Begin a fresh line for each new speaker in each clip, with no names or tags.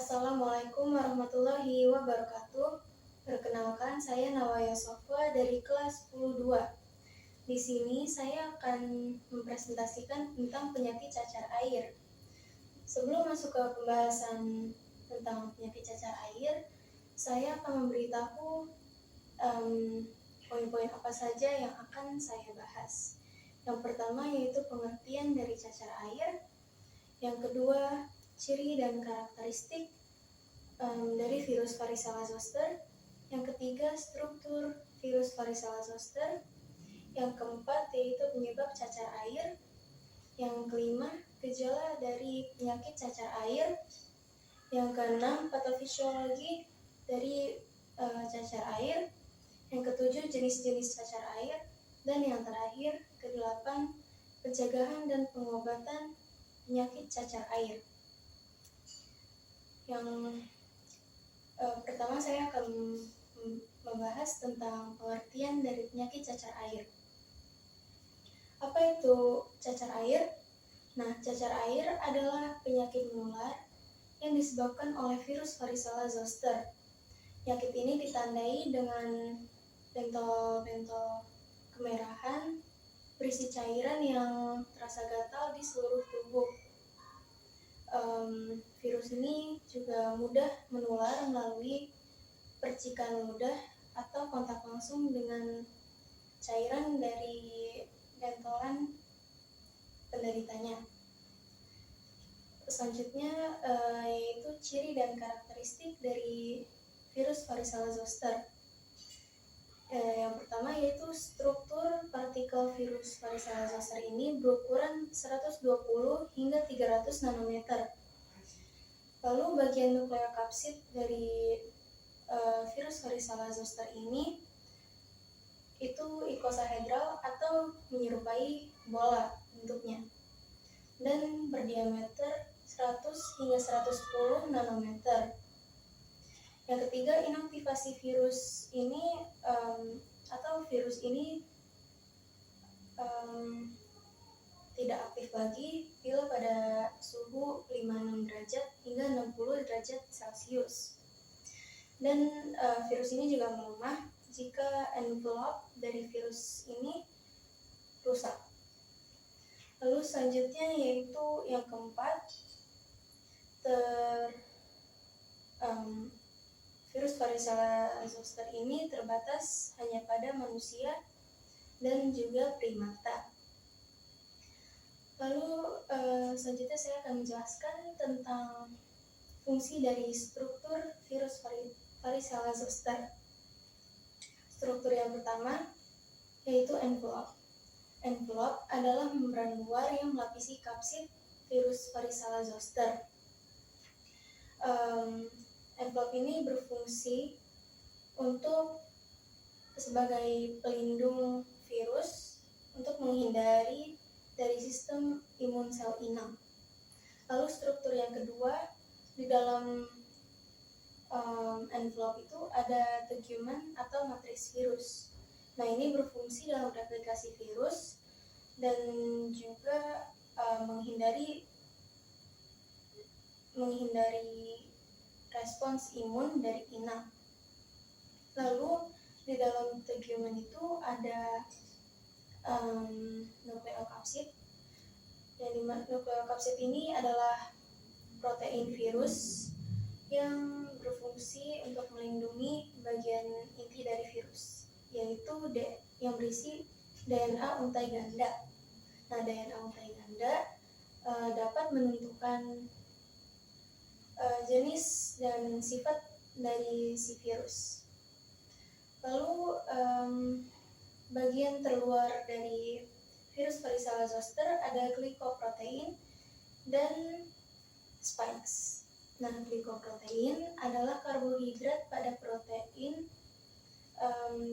Assalamualaikum warahmatullahi wabarakatuh. Perkenalkan, saya Nawaya Sofwa dari kelas 10-2. Di sini saya akan mempresentasikan tentang penyakit cacar air. Sebelum masuk ke pembahasan tentang penyakit cacar air, saya akan memberitahu poin-poin apa saja yang akan saya bahas. Yang pertama yaitu pengertian dari cacar air. Yang kedua, ciri dan karakteristik dari virus varicella zoster. Yang ketiga, struktur virus varicella zoster. Yang keempat, yaitu penyebab cacar air. Yang kelima, gejala dari penyakit cacar air. Yang keenam, patofisiologi dari cacar air. Yang ketujuh, jenis-jenis cacar air. Dan yang terakhir, kedelapan, pencegahan dan pengobatan penyakit cacar air. Yang pertama saya akan membahas tentang pengertian dari penyakit cacar air. Apa itu cacar air? Nah, cacar air adalah penyakit menular yang disebabkan oleh virus varicella zoster. Penyakit ini ditandai dengan bentol-bentol kemerahan berisi cairan yang terasa gatal di seluruh tubuh. Virus ini juga mudah menular melalui percikan ludah atau kontak langsung dengan cairan dari bentolan penderitanya. Selanjutnya yaitu ciri dan karakteristik dari virus varicella zoster. Yang pertama yaitu struktur partikel virus varicella zoster ini berukuran 120 hingga 300 nanometer. Lalu bagian nukleokapsid dari virus varicella zoster ini itu icosahedral atau menyerupai bola bentuknya dan berdiameter 100 hingga 110 nanometer. Yang ketiga, inaktivasi virus ini atau virus ini tidak aktif lagi bila pada suhu 56 derajat hingga 60 derajat Celcius. Dan virus ini juga melemah jika envelope dari virus ini rusak. Lalu selanjutnya yaitu yang keempat, virus varicella zoster ini terbatas hanya pada manusia dan juga primata. Lalu selanjutnya saya akan menjelaskan tentang fungsi dari struktur virus varicella zoster. Struktur yang pertama yaitu envelope. Envelope adalah membran luar yang melapisi kapsid virus varicella zoster. Envelope ini berfungsi untuk sebagai pelindung virus untuk menghindari dari sistem imun sel inang. Lalu struktur yang kedua, di dalam envelope itu ada tegumen atau matriks virus. Nah, ini berfungsi dalam replikasi virus dan juga menghindari respons imun dari inang. Lalu di dalam tegumen itu ada nukleokapsid. Yang nukleokapsid ini adalah protein virus yang berfungsi untuk melindungi bagian inti dari virus, yaitu yang berisi DNA untai ganda. Nah, DNA untai ganda dapat menentukan jenis dan sifat dari si virus. Lalu bagian terluar dari virus varicella zoster ada glikoprotein dan spikes. Nah, glikoprotein adalah karbohidrat pada protein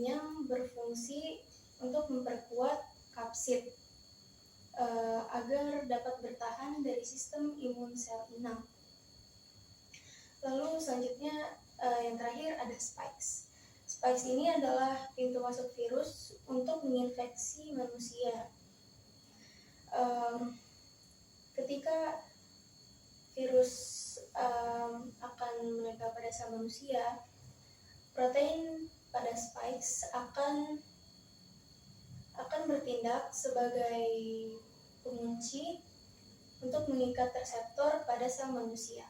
yang berfungsi untuk memperkuat kapsid agar dapat bertahan dari sistem imun sel inang. Lalu selanjutnya yang terakhir ada spikes. Spikes ini adalah pintu masuk virus untuk menginfeksi manusia. Ketika virus akan menempel pada sel manusia, protein pada spikes akan bertindak sebagai pengunci untuk mengikat reseptor pada sel manusia.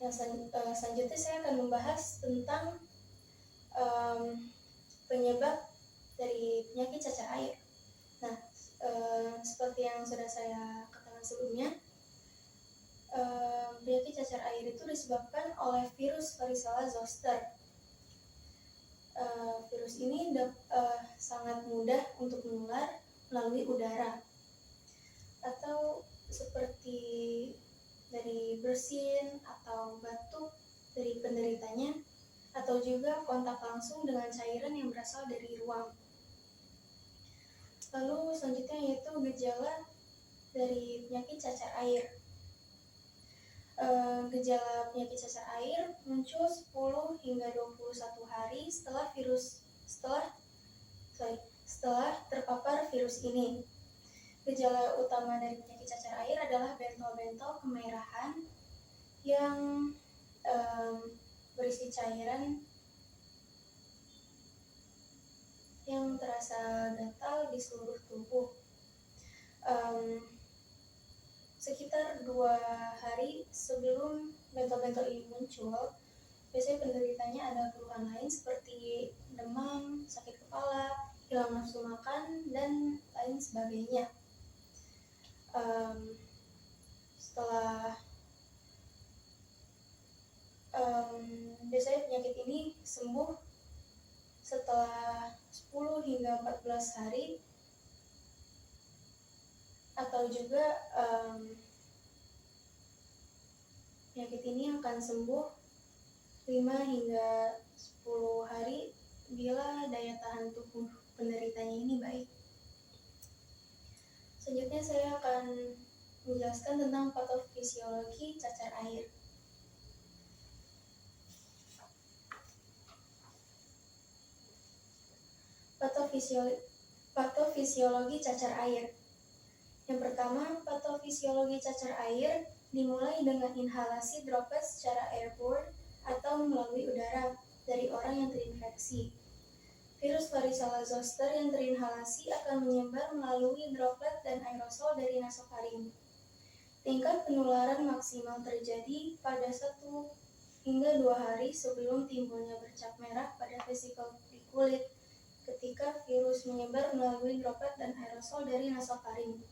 Selanjutnya saya akan membahas tentang penyebab dari penyakit cacar air. Nah, seperti yang sudah saya katakan sebelumnya, penyakit cacar air itu disebabkan oleh virus Varicella zoster. Virus ini sangat mudah untuk menular melalui udara, atau seperti dari bersin atau batuk dari penderitanya, atau juga kontak langsung dengan cairan yang berasal dari ruang. Lalu selanjutnya yaitu gejala dari penyakit cacar air. Gejala penyakit cacar air muncul 10 hingga 21 hari setelah terpapar virus ini. Gejala utama dari penyakit cacar air adalah bentol-bentol kemerahan yang berisi cairan yang terasa gatal di seluruh tubuh. Sekitar 2 hari sebelum bentol-bentol ini muncul, biasanya penderitanya ada keluhan lain seperti demam, sakit kepala, hilang nafsu makan, dan lain sebagainya. Biasanya penyakit ini sembuh setelah 10 hingga 14 hari, atau juga penyakit ini akan sembuh 5 hingga 10 hari bila daya tahan tubuh penderitanya ini baik. Selanjutnya saya akan menjelaskan tentang patofisiologi cacar air. Patofisiologi cacar air. Yang pertama, patofisiologi cacar air dimulai dengan inhalasi droplet secara airborne atau melalui udara dari orang yang terinfeksi. Virus Varicella zoster yang terinhalasi akan menyebar melalui droplet dan aerosol dari nasofaring. Tingkat penularan maksimal terjadi pada 1 hingga 2 hari sebelum timbulnya bercak merah pada vesikel di kulit ketika virus menyebar melalui droplet dan aerosol dari nasofaring.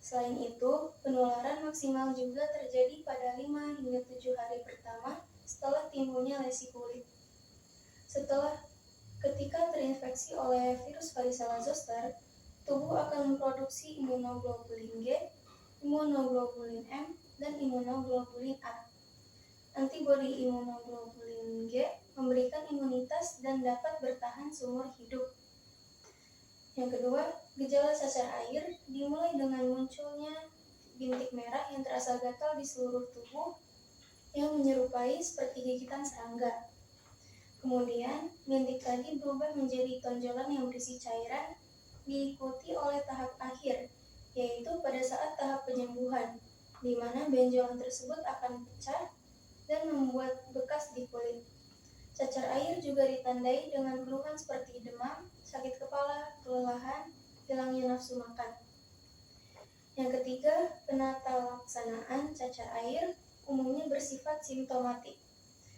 Selain itu, penularan maksimal juga terjadi pada 5 hingga 7 hari pertama setelah timbulnya lesi kulit. Ketika terinfeksi oleh virus Varicella zoster, tubuh akan memproduksi imunoglobulin G, imunoglobulin M, dan imunoglobulin A. Antibodi imunoglobulin G memberikan imunitas dan dapat bertahan seumur hidup. Yang kedua, gejala cacar air dimulai dengan munculnya bintik merah yang terasa gatal di seluruh tubuh yang menyerupai seperti gigitan serangga. Kemudian, bintik tadi berubah menjadi tonjolan yang berisi cairan, diikuti oleh tahap akhir, yaitu pada saat tahap penyembuhan, di mana benjolan tersebut akan pecah dan membuat bekas di kulit. Cacar air juga ditandai dengan keluhan seperti demam, sakit kepala, kelelahan, hilangnya nafsu makan. Yang ketiga, penata laksanaan cacar air umumnya bersifat simptomatik,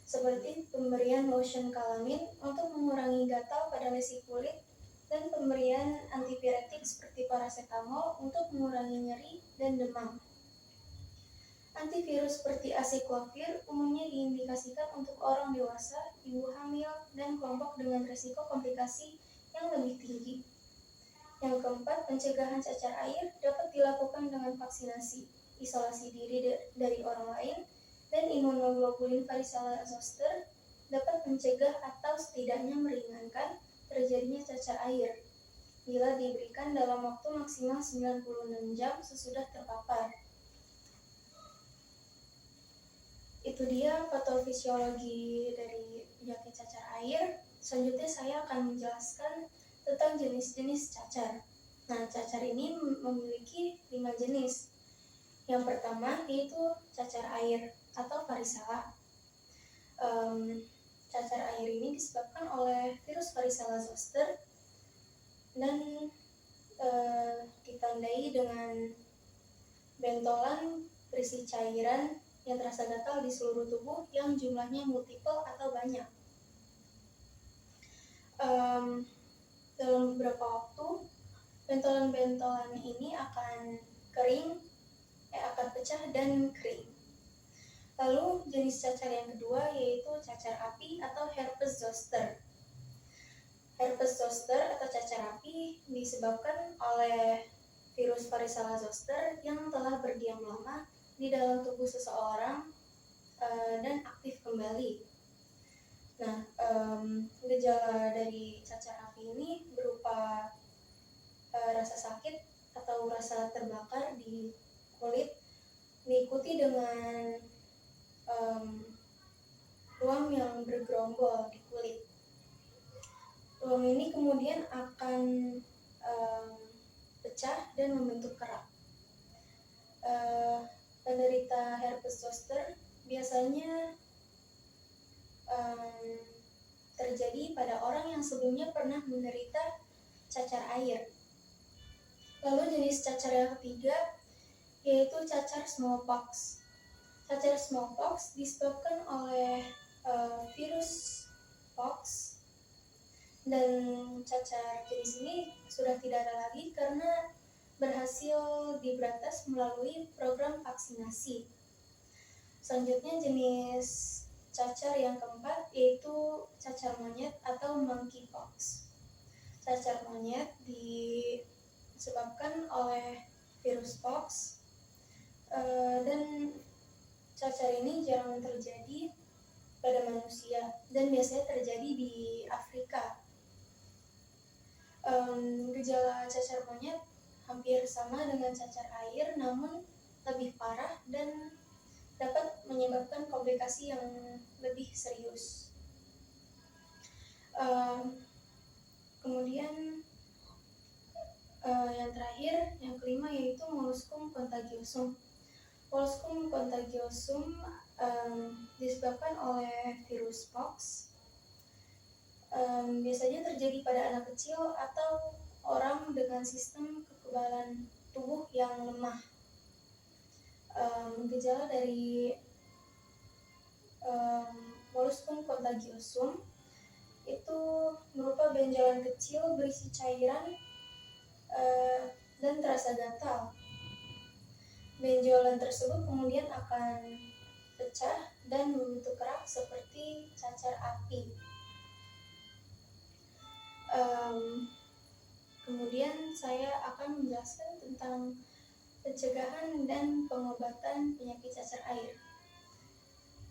seperti pemberian lotion kalamin untuk mengurangi gatal pada lesi kulit dan pemberian antipiretik seperti paracetamol untuk mengurangi nyeri dan demam. Antivirus seperti acyclovir umumnya diindikasikan untuk orang dewasa, ibu hamil, dan kelompok dengan risiko komplikasi yang lebih tinggi. Yang keempat, pencegahan cacar air dapat dilakukan dengan vaksinasi, isolasi diri dari orang lain, dan imunoglobulin Varicella zoster dapat mencegah atau setidaknya meringankan terjadinya cacar air bila diberikan dalam waktu maksimal 96 jam sesudah terpapar. Itu dia patofisiologi dari penyakit cacar air. Selanjutnya saya akan menjelaskan tentang jenis-jenis cacar. Nah, cacar ini memiliki 5 jenis. Yang pertama yaitu cacar air atau varicella. Cacar air ini disebabkan oleh virus varicella zoster dan ditandai dengan bentolan berisi cairan yang terasa gatal di seluruh tubuh yang jumlahnya multiple atau banyak. Dalam beberapa waktu, bentolan-bentolan ini akan akan pecah dan kering. Lalu jenis cacar yang kedua yaitu cacar api atau herpes zoster. Herpes zoster atau cacar api disebabkan oleh virus varicella zoster yang telah berdiam lama di dalam tubuh seseorang dan aktif kembali. Nah, gejala dari cacar api ini berupa rasa sakit atau rasa terbakar di kulit, diikuti dengan ruam yang bergerombol di kulit. Ruam ini kemudian akan pecah dan membentuk kerak. Penderita herpes zoster biasanya terjadi pada orang yang sebelumnya pernah menderita cacar air. Lalu jenis cacar yang ketiga yaitu cacar smallpox. Cacar smallpox disebabkan oleh virus pox, dan cacar jenis ini sudah tidak ada lagi karena berhasil diberantas melalui program vaksinasi. Selanjutnya jenis cacar yang keempat yaitu cacar monyet atau monkeypox. Cacar monyet disebabkan oleh virus pox, dan cacar ini jarang terjadi pada manusia dan biasanya terjadi di Afrika. Gejala cacar monyet hampir sama dengan cacar air, namun lebih parah dan dapat menyebabkan komplikasi yang lebih serius. Kemudian yang terakhir, yang kelima yaitu molluscum contagiosum. Molluscum contagiosum disebabkan oleh virus pox. Biasanya terjadi pada anak kecil atau orang dengan sistem kekebalan tubuh yang lemah. Gejala dari molluscum contagiosum itu berupa benjolan kecil berisi cairan dan terasa gatal. Benjolan tersebut kemudian akan pecah dan membentuk kerak seperti cacar api. Kemudian saya akan menjelaskan tentang pencegahan dan pengobatan penyakit cacar air.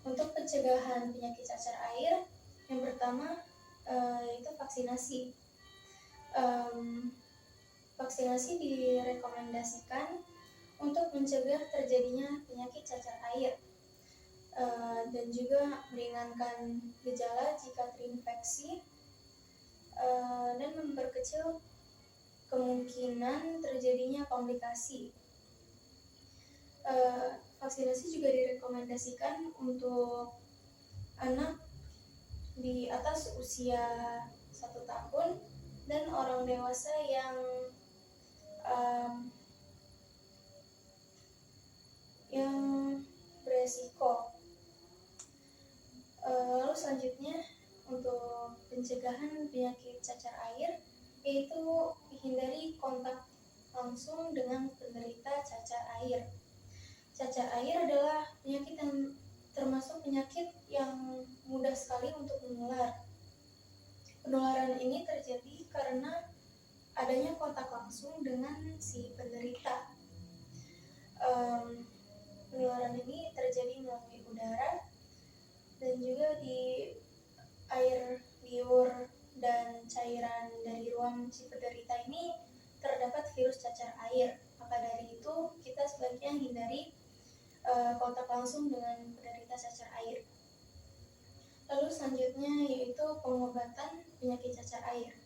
Untuk pencegahan penyakit cacar air, yang pertama yaitu vaksinasi. Vaksinasi direkomendasikan untuk mencegah terjadinya penyakit cacar air dan juga meringankan gejala jika terinfeksi dan memperkecil kemungkinan terjadinya komplikasi. Vaksinasi juga direkomendasikan untuk anak di atas usia 1 tahun dan orang dewasa yang beresiko. Lalu selanjutnya untuk pencegahan penyakit cacar air yaitu hindari kontak langsung dengan penderita cacar air. Cacar air adalah penyakit yang termasuk penyakit yang mudah sekali untuk menular. Penularan ini terjadi karena adanya kontak langsung dengan si penderita. Penularan ini terjadi melalui udara dan juga di air liur dan cairan dari ruam si penderita ini terdapat virus cacar air. Maka dari itu kita sebaiknya hindari kontak langsung dengan penderita cacar air. Lalu selanjutnya yaitu pengobatan penyakit cacar air.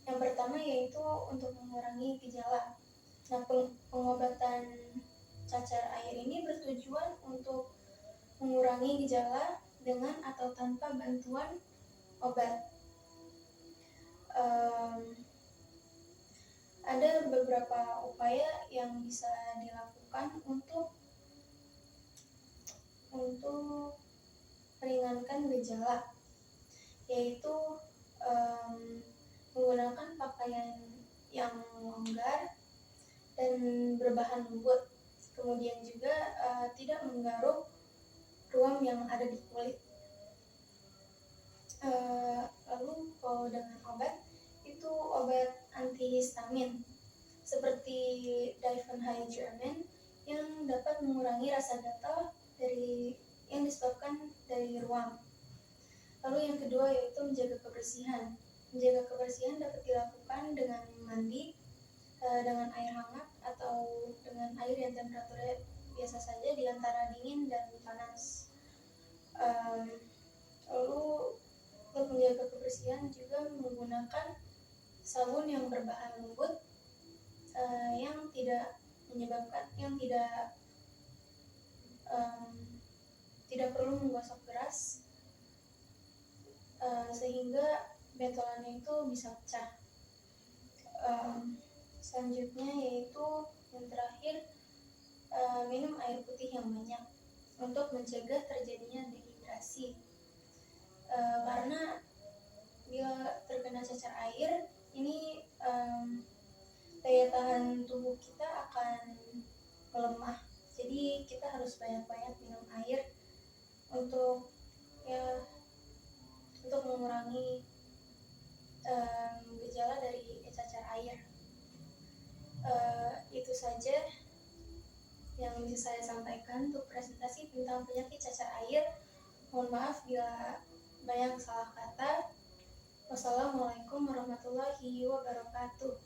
Yang pertama yaitu untuk mengurangi gejala. Nah, pengobatan cacar air ini bertujuan untuk mengurangi gejala dengan atau tanpa bantuan obat. Ada beberapa upaya yang bisa dilakukan untuk meringankan gejala, yaitu menggunakan pakaian yang longgar dan berbahan lembut, kemudian juga tidak menggaruk ruam yang ada di kulit. Lalu kalau dengan obat, itu obat antihistamin seperti diphenhydramine yang dapat mengurangi rasa gatal yang disebabkan dari ruam. Lalu yang kedua yaitu menjaga kebersihan. Menjaga kebersihan dapat dilakukan dengan mandi dengan air hangat atau dengan air yang temperaturnya biasa saja di antara dingin dan panas. Lalu untuk menjaga kebersihan juga menggunakan sabun yang berbahan lembut yang tidak perlu menggosok keras sehingga bentolannya itu bisa pecah. Selanjutnya yaitu yang terakhir, minum air putih yang banyak untuk mencegah terjadinya dehidrasi. Karena bila terkena cacar air, ini daya tahan tubuh kita akan melemah. Jadi kita harus banyak-banyak minum air untuk mengurangi gejala dari cacar air. Itu saja yang bisa saya sampaikan untuk presentasi tentang penyakit cacar air. Mohon maaf bila banyak salah kata. Wassalamualaikum warahmatullahi wabarakatuh.